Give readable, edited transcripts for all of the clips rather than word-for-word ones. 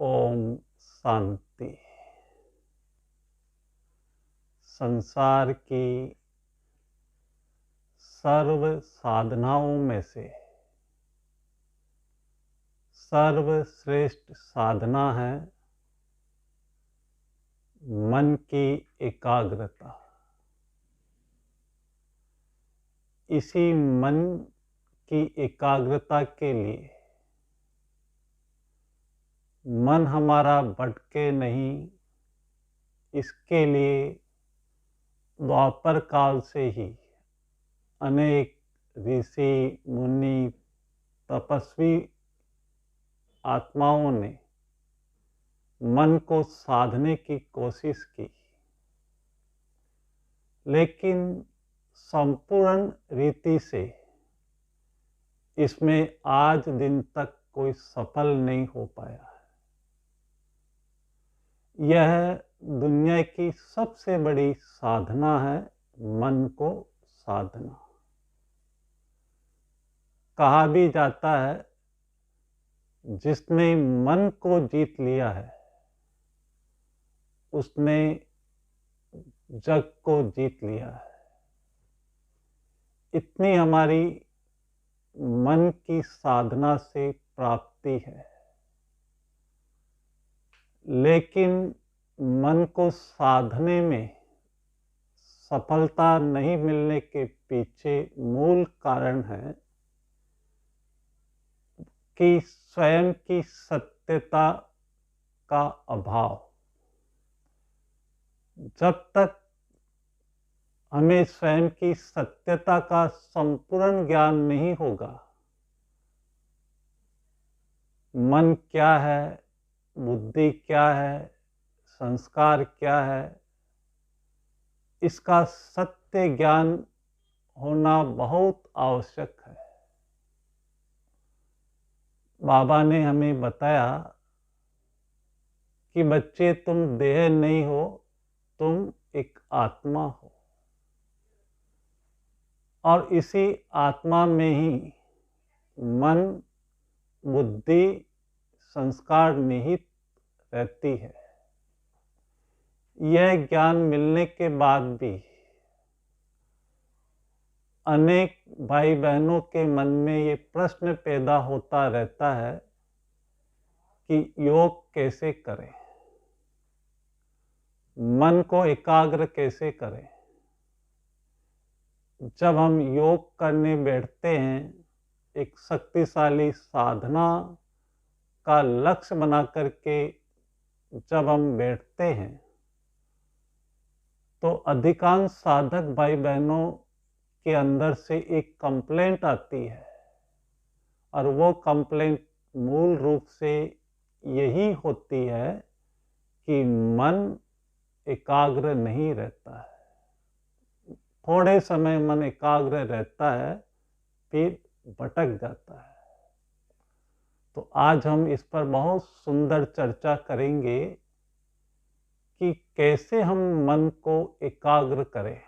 ओम शांति। संसार की सर्व साधनाओं में से सर्वश्रेष्ठ साधना है मन की एकाग्रता। इसी मन की एकाग्रता के लिए मन हमारा भटके नहीं, इसके लिए द्वापर काल से ही अनेक ऋषि मुनि तपस्वी आत्माओं ने मन को साधने की कोशिश की, लेकिन संपूर्ण रीति से इसमें आज दिन तक कोई सफल नहीं हो पाया है। यह दुनिया की सबसे बड़ी साधना है मन को साधना। कहा भी जाता है जिसने मन को जीत लिया है उसने जग को जीत लिया है। इतनी हमारी मन की साधना से प्राप्ति है, लेकिन मन को साधने में सफलता नहीं मिलने के पीछे मूल कारण है कि स्वयं की सत्यता का अभाव। जब तक हमें स्वयं की सत्यता का संपूर्ण ज्ञान नहीं होगा, मन क्या है, बुद्धि क्या है, संस्कार क्या है, इसका सत्य ज्ञान होना बहुत आवश्यक है। बाबा ने हमें बताया कि बच्चे तुम देह नहीं हो, तुम एक आत्मा हो, और इसी आत्मा में ही मन, बुद्धि, संस्कार निहित रहती है। यह ज्ञान मिलने के बाद भी अनेक भाई बहनों के मन में ये प्रश्न पैदा होता रहता है कि योग कैसे करें, मन को एकाग्र कैसे करें। जब हम योग करने बैठते हैं, एक शक्तिशाली साधना का लक्ष्य बना करके जब हम बैठते हैं, तो अधिकांश साधक भाई बहनों के अंदर से एक कंप्लेंट आती है, और वो कंप्लेंट मूल रूप से यही होती है कि मन एकाग्र नहीं रहता है। थोड़े समय मन एकाग्र रहता है, फिर भटक जाता है। तो आज हम इस पर बहुत सुंदर चर्चा करेंगे कि कैसे हम मन को एकाग्र करें,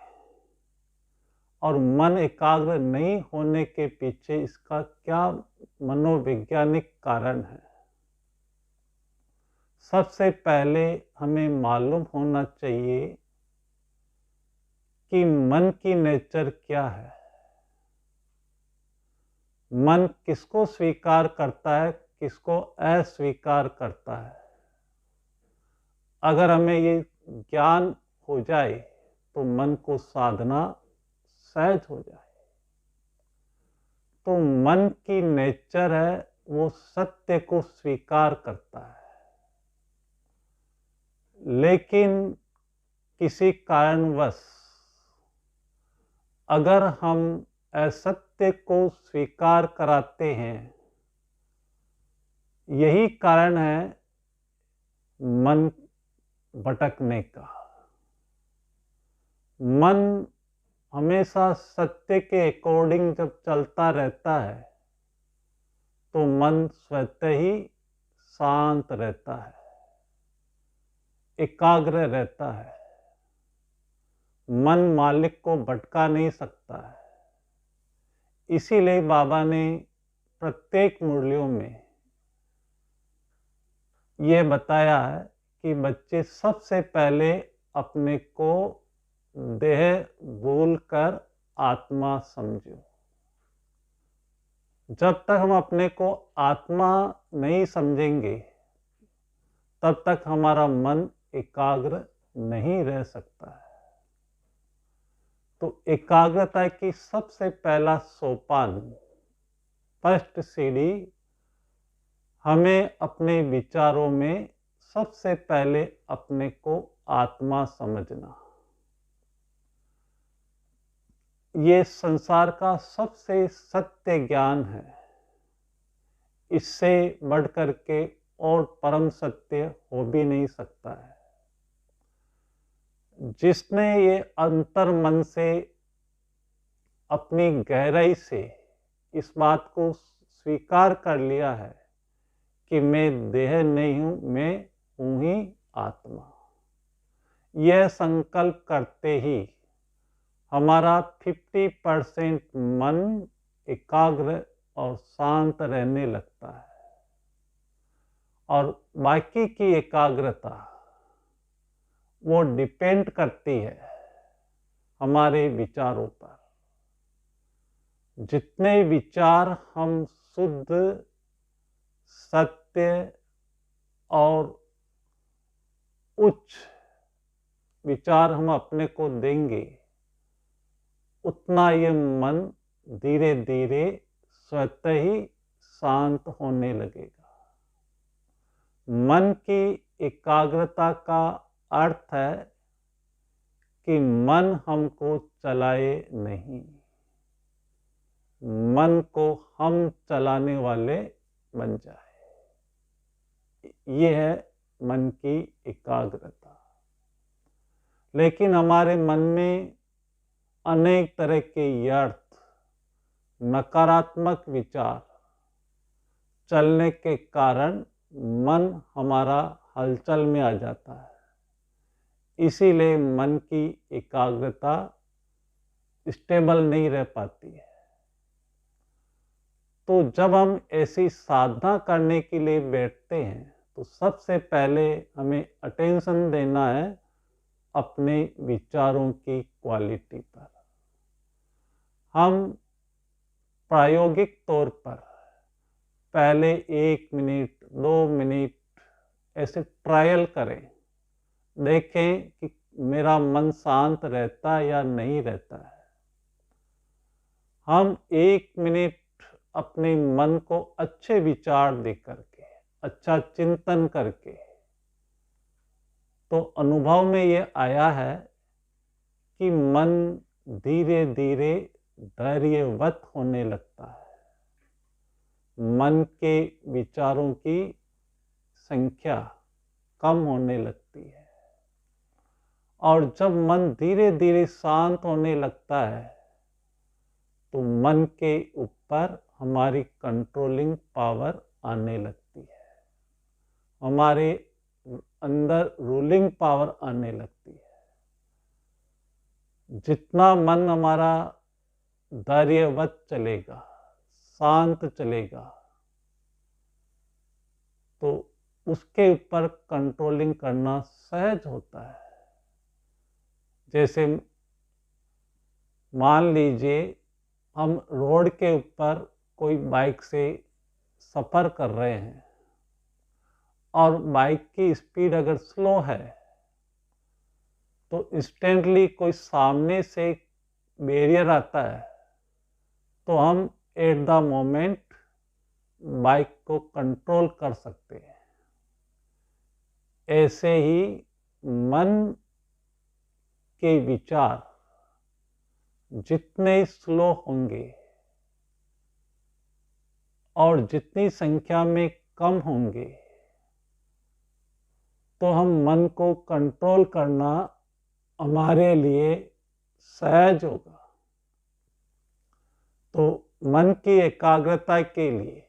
और मन एकाग्र नहीं होने के पीछे इसका क्या मनोवैज्ञानिक कारण है। सबसे पहले हमें मालूम होना चाहिए कि मन की नेचर क्या है। मन किसको स्वीकार करता है, किसको अस्वीकार करता है। अगर हमें ये ज्ञान हो जाए तो मन को साधना सहज हो जाए। तो मन की नेचर है वो सत्य को स्वीकार करता है, लेकिन किसी कारणवश अगर हम असत्य को स्वीकार कराते हैं, यही कारण है मन भटकने का। मन हमेशा सत्य के अकॉर्डिंग जब चलता रहता है तो मन स्वतः ही शांत रहता है, एकाग्र रहता है। मन मालिक को भटका नहीं सकता है। इसीलिए बाबा ने प्रत्येक मुरलियों में ये बताया है कि बच्चे सबसे पहले अपने को देह भूल कर आत्मा समझो। जब तक हम अपने को आत्मा नहीं समझेंगे तब तक हमारा मन एकाग्र नहीं रह सकता है। तो एकाग्रता की सबसे पहला सोपान, फर्स्ट सीढ़ी, हमें अपने विचारों में सबसे पहले अपने को आत्मा समझना। ये संसार का सबसे सत्य ज्ञान है। इससे बढ़कर के और परम सत्य हो भी नहीं सकता है। जिसने ये अंतर मन से अपनी गहराई से इस बात को स्वीकार कर लिया है कि मैं देह नहीं हूं, मैं हूं ही आत्मा, यह संकल्प करते ही हमारा 50% मन एकाग्र और शांत रहने लगता है और बाकी की एकाग्रता वो डिपेंड करती है हमारे विचारों पर। जितने विचार हम शुद्ध, सत्य और उच्च विचार हम अपने को देंगे, उतना ये मन धीरे धीरे स्वतः ही शांत होने लगेगा। मन की एकाग्रता का अर्थ है कि मन हमको चलाए नहीं, मन को हम चलाने वाले बन जाए। ये है मन की एकाग्रता। लेकिन हमारे मन में अनेक तरह के व्यर्थ, नकारात्मक विचार चलने के कारण मन हमारा हलचल में आ जाता है। इसीलिए मन की एकाग्रता स्टेबल नहीं रह पाती है। तो जब हम ऐसी साधना करने के लिए बैठते हैं तो सबसे पहले हमें अटेंशन देना है अपने विचारों की क्वालिटी पर। हम प्रायोगिक तौर पर पहले 1 मिनट 2 मिनट ऐसे ट्रायल करें, देखें कि मेरा मन शांत रहता है या नहीं रहता है। हम 1 मिनट अपने मन को अच्छे विचार दे करके, अच्छा चिंतन करके, तो अनुभव में ये आया है कि मन धीरे धीरे धैर्यवत होने लगता है। मन के विचारों की संख्या कम होने लगती है और जब मन धीरे धीरे शांत होने लगता है तो मन के ऊपर हमारी कंट्रोलिंग पावर आने लगती है, हमारे अंदर रूलिंग पावर आने लगती है। जितना मन हमारा धैर्यवत चलेगा, शांत चलेगा, तो उसके ऊपर कंट्रोलिंग करना सहज होता है। जैसे मान लीजिए हम रोड के ऊपर कोई बाइक से सफ़र कर रहे हैं और बाइक की स्पीड अगर स्लो है तो इंस्टेंटली कोई सामने से बैरियर आता है तो हम एट द मोमेंट बाइक को कंट्रोल कर सकते हैं। ऐसे ही मन के विचार जितने स्लो होंगे और जितनी संख्या में कम होंगे तो हम मन को कंट्रोल करना हमारे लिए सहज होगा। तो मन की एकाग्रता के लिए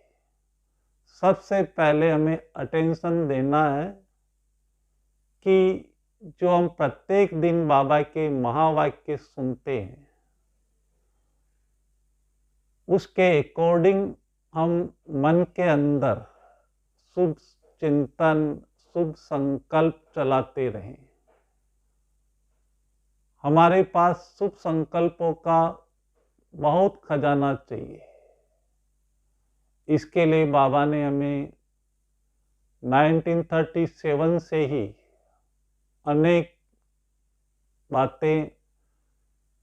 सबसे पहले हमें अटेंशन देना है कि जो हम प्रत्येक दिन बाबा के महावाक्य सुनते हैं उसके अकॉर्डिंग हम मन के अंदर शुभ चिंतन, शुभ संकल्प चलाते रहें। हमारे पास शुभ संकल्पों का बहुत खजाना चाहिए। इसके लिए बाबा ने हमें 1937 से ही अनेक बातें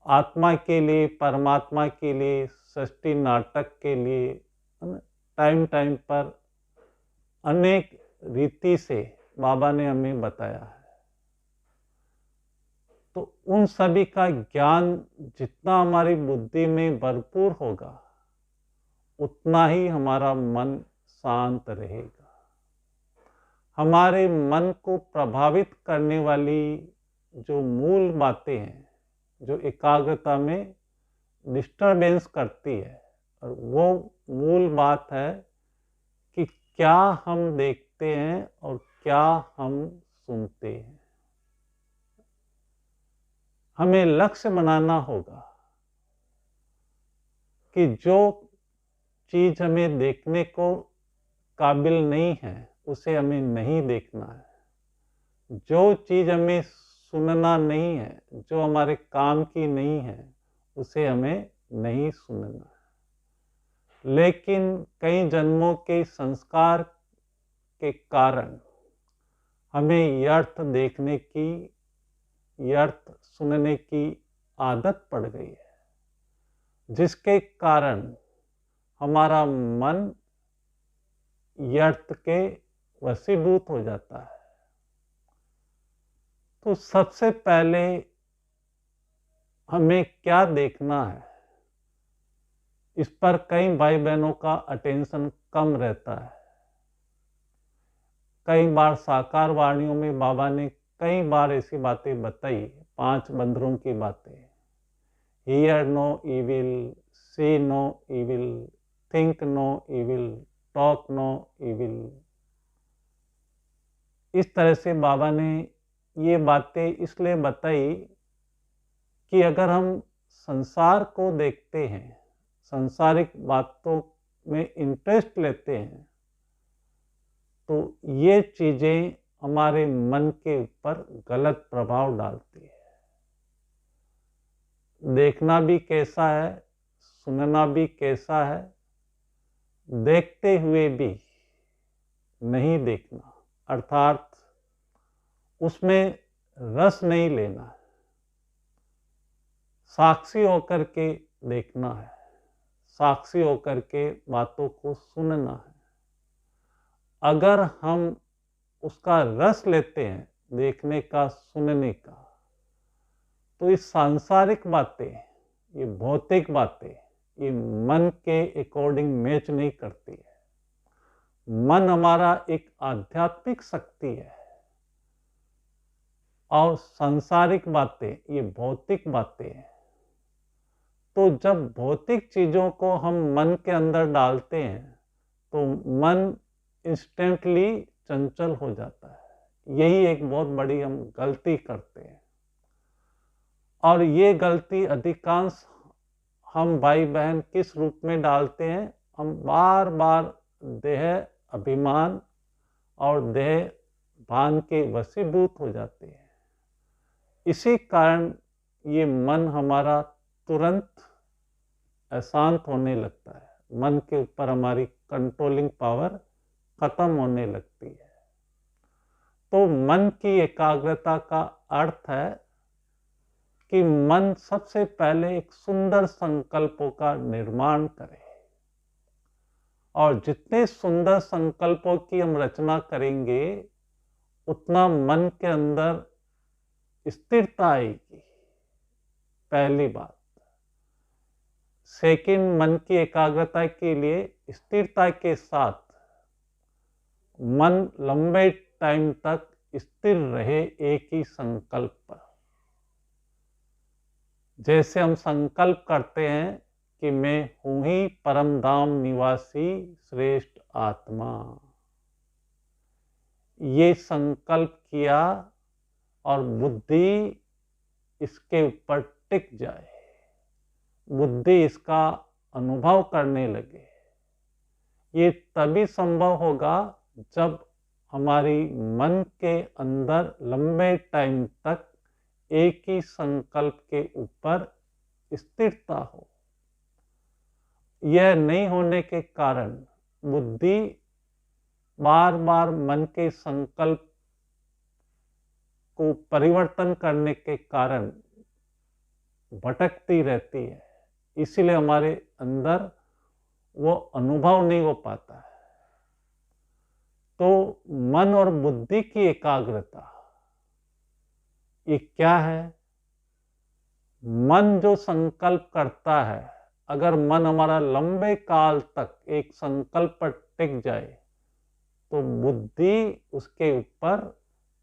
आत्मा के लिए, परमात्मा के लिए, सृष्टि नाटक के लिए टाइम टाइम पर अनेक रीति से बाबा ने हमें बताया है। तो उन सभी का ज्ञान जितना हमारी बुद्धि में भरपूर होगा, उतना ही हमारा मन शांत रहेगा। हमारे मन को प्रभावित करने वाली जो मूल बातें हैं, जो एकाग्रता में डिस्टरबेंस करती है, और वो मूल बात है कि क्या हम देखते हैं और क्या हम सुनते हैं। हमें लक्ष्य बनाना होगा कि जो चीज हमें देखने को काबिल नहीं है उसे हमें नहीं देखना है। जो चीज हमें सुनना नहीं है, जो हमारे काम की नहीं है, उसे हमें नहीं सुनना है। लेकिन कई जन्मों के संस्कार के कारण हमें यर्थ देखने की, यर्थ सुनने की आदत पड़ गई है, जिसके कारण हमारा मन यर्थ के वशीभूत हो जाता है। तो सबसे पहले हमें क्या देखना है, इस पर कई भाई बहनों का अटेंशन कम रहता है। कई बार साकार वाणियों में बाबा ने कई बार ऐसी बातें बताई, 5 बंदरों की बातें। Hear no evil, see no evil, think no evil, talk no evil. इस तरह से बाबा ने ये बातें इसलिए बताई कि अगर हम संसार को देखते हैं, सांसारिक बातों में इंटरेस्ट लेते हैं, तो ये चीजें हमारे मन के ऊपर गलत प्रभाव डालती है। देखना भी कैसा है, सुनना भी कैसा है, देखते हुए भी नहीं देखना, अर्थात उसमें रस नहीं लेना है। साक्षी होकर के देखना है, साक्षी होकर के बातों को सुनना है। अगर हम उसका रस लेते हैं, देखने का, सुनने का, तो ये सांसारिक बातें, ये भौतिक बातें, ये मन के अकॉर्डिंग मैच नहीं करती है। मन हमारा एक आध्यात्मिक शक्ति है, और सांसारिक बातें ये भौतिक बातें हैं। तो जब भौतिक चीजों को हम मन के अंदर डालते हैं, तो मन इंस्टेंटली चंचल हो जाता है। यही एक बहुत बड़ी हम गलती करते हैं, और ये गलती अधिकांश हम भाई बहन किस रूप में डालते हैं, हम बार बार देह अभिमान और देह भान के वशीभूत हो जाते हैं। इसी कारण ये मन हमारा तुरंत अशांत होने लगता है, मन के ऊपर हमारी कंट्रोलिंग पावर खत्म होने लगती है। तो मन की एकाग्रता का अर्थ है कि मन सबसे पहले एक सुंदर संकल्पों का निर्माण करे, और जितने सुंदर संकल्पों की हम रचना करेंगे, उतना मन के अंदर स्थिरता आएगी, पहली बात। सेकंड, मन की एकाग्रता के लिए स्थिरता के साथ मन लंबे टाइम तक स्थिर रहे एक ही संकल्प पर। जैसे हम संकल्प करते हैं कि मैं हूं ही परम धाम निवासी श्रेष्ठ आत्मा, ये संकल्प किया और बुद्धि इसके ऊपर टिक जाए, बुद्धि इसका अनुभव करने लगे। ये तभी संभव होगा जब हमारी मन के अंदर लंबे टाइम तक एक ही संकल्प के ऊपर स्थिरता हो। यह नहीं होने के कारण बुद्धि बार बार मन के संकल्प को परिवर्तन करने के कारण भटकती रहती है, इसीलिए हमारे अंदर वो अनुभव नहीं हो पाता है। तो मन और बुद्धि की एकाग्रता ये क्या है? मन जो संकल्प करता है, अगर मन हमारा लंबे काल तक एक संकल्प पर टिक जाए तो बुद्धि उसके ऊपर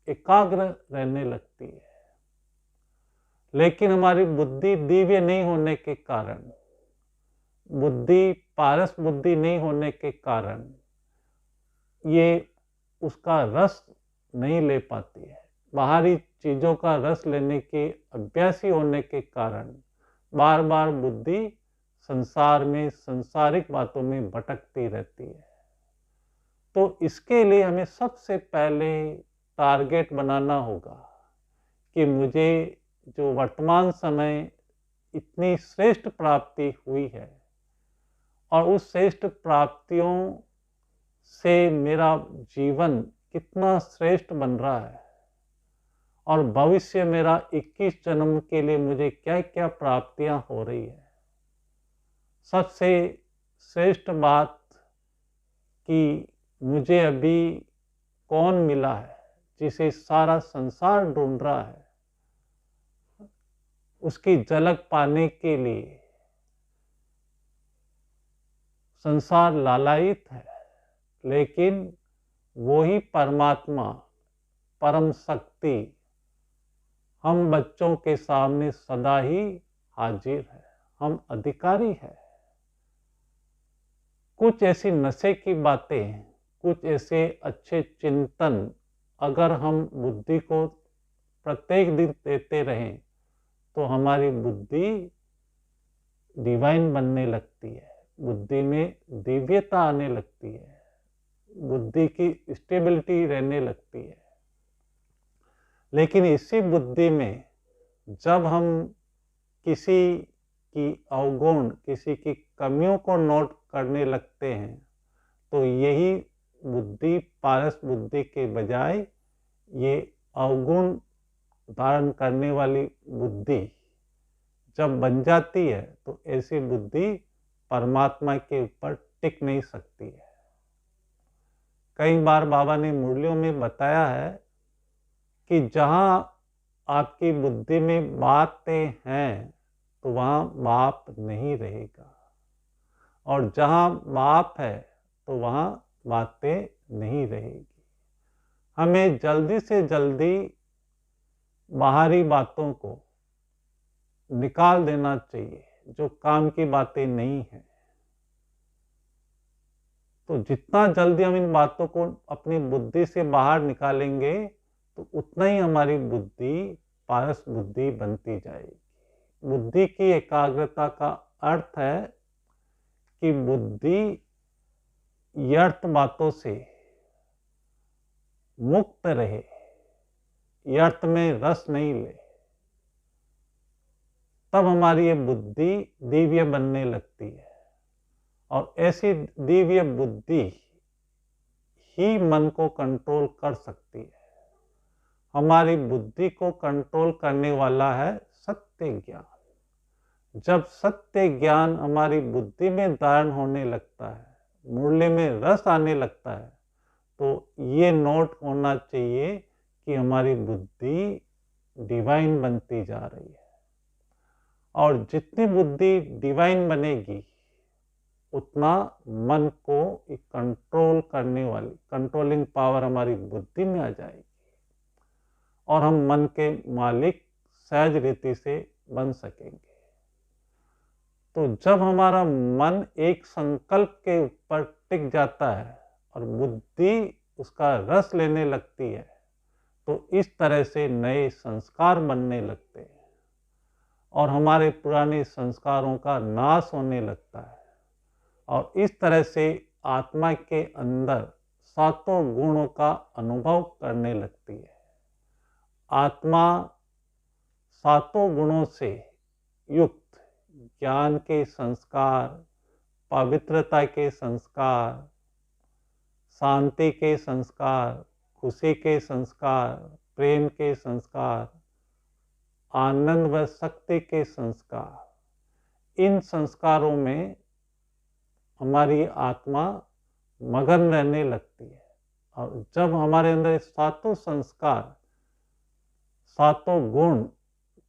एकाग्र रहने लगती है। लेकिन हमारी बुद्धि दिव्य नहीं होने के कारण, बुद्धि पारस बुद्धि नहीं होने के कारण ये उसका रस नहीं ले पाती है। बाहरी चीज़ों का रस लेने के अभ्यासी होने के कारण बार बार बुद्धि संसार में सांसारिक बातों में भटकती रहती है। तो इसके लिए हमें सबसे पहले टारगेट बनाना होगा कि मुझे जो वर्तमान समय इतनी श्रेष्ठ प्राप्ति हुई है और उस श्रेष्ठ प्राप्तियों से मेरा जीवन कितना श्रेष्ठ बन रहा है और भविष्य मेरा 21 जन्म के लिए मुझे क्या क्या प्राप्तियां हो रही है। सबसे श्रेष्ठ बात कि मुझे अभी कौन मिला है जिसे सारा संसार ढूंढ रहा है, उसकी झलक पाने के लिए संसार लालायित है, लेकिन वही परमात्मा परम शक्ति हम बच्चों के सामने सदा ही हाजिर है। हम अधिकारी हैं। कुछ ऐसी नशे की बातें, कुछ ऐसे अच्छे चिंतन अगर हम बुद्धि को प्रत्येक दिन देते रहें तो हमारी बुद्धि डिवाइन बनने लगती है, बुद्धि में दिव्यता आने लगती है, बुद्धि की स्टेबिलिटी रहने लगती है। लेकिन इसी बुद्धि में जब हम किसी की अवगुण, किसी की कमियों को नोट करने लगते हैं तो यही बुद्धि पारस बुद्धि के बजाय ये अवगुण धारण करने वाली बुद्धि जब बन जाती है तो ऐसी बुद्धि परमात्मा के ऊपर टिक नहीं सकती है। कई बार बाबा ने मुरलियों में बताया है कि जहाँ आपकी बुद्धि में बातें हैं तो वहाँ बाप नहीं रहेगा, और जहाँ बाप है तो वहाँ बातें नहीं रहेगी। हमें जल्दी से जल्दी बाहरी बातों को निकाल देना चाहिए जो काम की बातें नहीं है। तो जितना जल्दी हम इन बातों को अपनी बुद्धि से बाहर निकालेंगे तो उतना ही हमारी बुद्धि पारस बुद्धि बनती जाएगी। बुद्धि की एकाग्रता का अर्थ है कि बुद्धि व्यर्थ बातों से मुक्त रहे, व्यर्थ में रस नहीं ले, तब हमारी ये बुद्धि दिव्य बनने लगती है। और ऐसी दिव्य बुद्धि ही मन को कंट्रोल कर सकती है। हमारी बुद्धि को कंट्रोल करने वाला है सत्य ज्ञान। जब सत्य ज्ञान हमारी बुद्धि में धारण होने लगता है, मुरली में रस आने लगता है, तो ये नोट होना चाहिए कि हमारी बुद्धि डिवाइन बनती जा रही है। और जितनी बुद्धि डिवाइन बनेगी उतना मन को एक कंट्रोल करने वाली कंट्रोलिंग पावर हमारी बुद्धि में आ जाएगी और हम मन के मालिक सहज रीति से बन सकेंगे। तो जब हमारा मन एक संकल्प के ऊपर टिक जाता है और बुद्धि उसका रस लेने लगती है तो इस तरह से नए संस्कार बनने लगते हैं और हमारे पुराने संस्कारों का नाश होने लगता है। और इस तरह से आत्मा के अंदर सातों गुणों का अनुभव करने लगती है। आत्मा सातों गुणों से युक्त ज्ञान के संस्कार, पवित्रता के संस्कार, शांति के संस्कार, खुशी के संस्कार, प्रेम के संस्कार, आनंद व शक्ति के संस्कार, इन संस्कारों में हमारी आत्मा मगन रहने लगती है। और जब हमारे अंदर सातों संस्कार, सातों गुण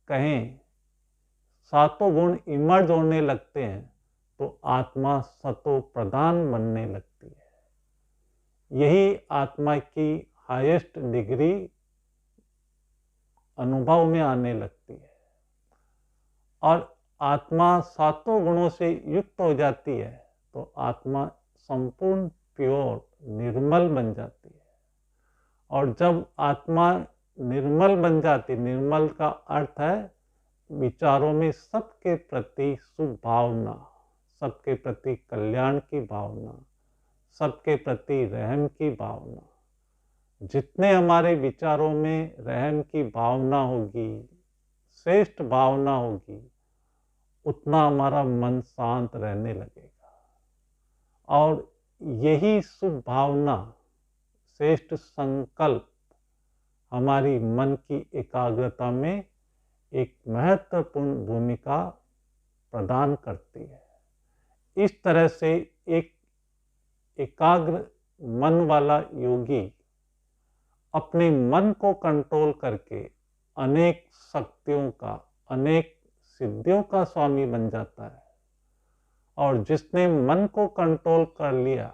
कहें, सातों गुण इमर्ज होने लगते हैं तो आत्मा सतो प्रधान बनने लगती है। यही आत्मा की हाईएस्ट डिग्री अनुभव में आने लगती है। और आत्मा सातों गुणों से युक्त हो जाती है तो आत्मा संपूर्ण प्योर निर्मल बन जाती है। और जब आत्मा निर्मल बन जाती, निर्मल का अर्थ है विचारों में सबके प्रति शुभ भावना, सबके प्रति कल्याण की भावना, सबके प्रति रहम की भावना। जितने हमारे विचारों में रहम की भावना होगी, श्रेष्ठ भावना होगी, उतना हमारा मन शांत रहने लगेगा। और यही शुभ भावना, श्रेष्ठ संकल्प हमारी मन की एकाग्रता में एक महत्वपूर्ण भूमिका प्रदान करती है। इस तरह से एक एकाग्र मन वाला योगी अपने मन को कंट्रोल करके अनेक शक्तियों का, अनेक सिद्धियों का स्वामी बन जाता है। और जिसने मन को कंट्रोल कर लिया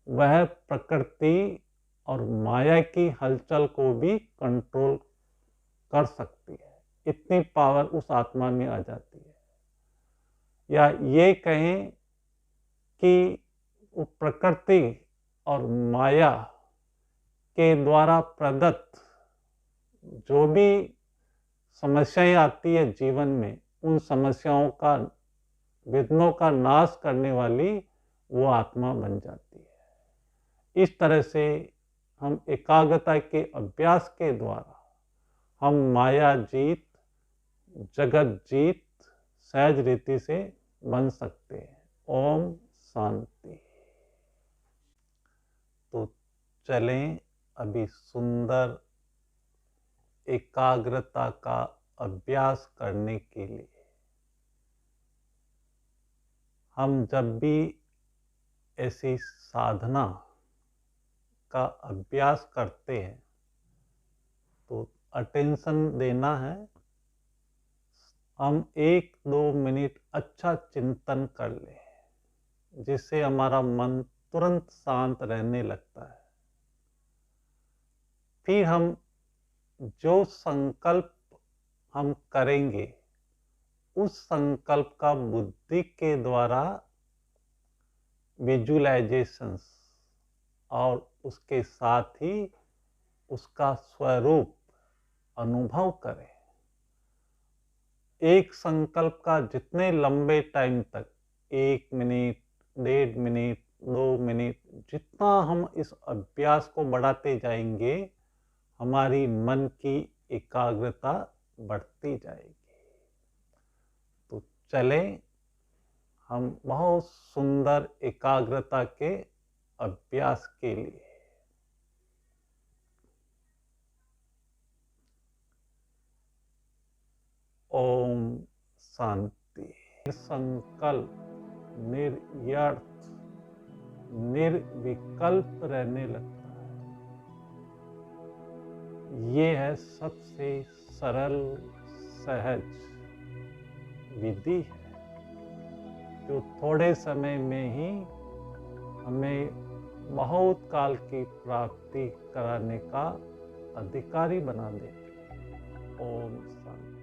वह प्रकृति और माया की हलचल को भी कंट्रोल कर सकती है। इतनी पावर उस आत्मा में आ जाती है। या ये कहें कि प्रकृति और माया के द्वारा प्रदत्त जो भी समस्याएं आती है जीवन में, उन समस्याओं का, विघ्नों का नाश करने वाली वो आत्मा बन जाती है। इस तरह से हम एकाग्रता के अभ्यास के द्वारा हम माया जीत, जगत जीत सहज रीति से बन सकते हैं। ओम शांति। तो चलें अभी सुंदर एकाग्रता का अभ्यास करने के लिए हम जब भी ऐसी साधना का अभ्यास करते हैं तो अटेंशन देना है। हम 1-2 मिनट अच्छा चिंतन कर लें जिससे हमारा मन तुरंत शांत रहने लगता है। फिर हम जो संकल्प हम करेंगे उस संकल्प का बुद्धि के द्वारा विजुअलाइजेशंस और उसके साथ ही उसका स्वरूप अनुभव करें। एक संकल्प का जितने लंबे टाइम तक, 1 मिनट, 1.5 मिनट, 2 मिनट, जितना हम इस अभ्यास को बढ़ाते जाएंगे हमारी मन की एकाग्रता बढ़ती जाएगी। तो चले हम बहुत सुंदर एकाग्रता के अभ्यास के लिए ओम शांति। संकल्प निर्व्यर्थ, निर्विकल्प रहने लगता है। ये है सबसे सरल, सहज विधि है जो थोड़े समय में ही हमें बहुत काल की प्राप्ति कराने का अधिकारी बना देती है। ओम शांति।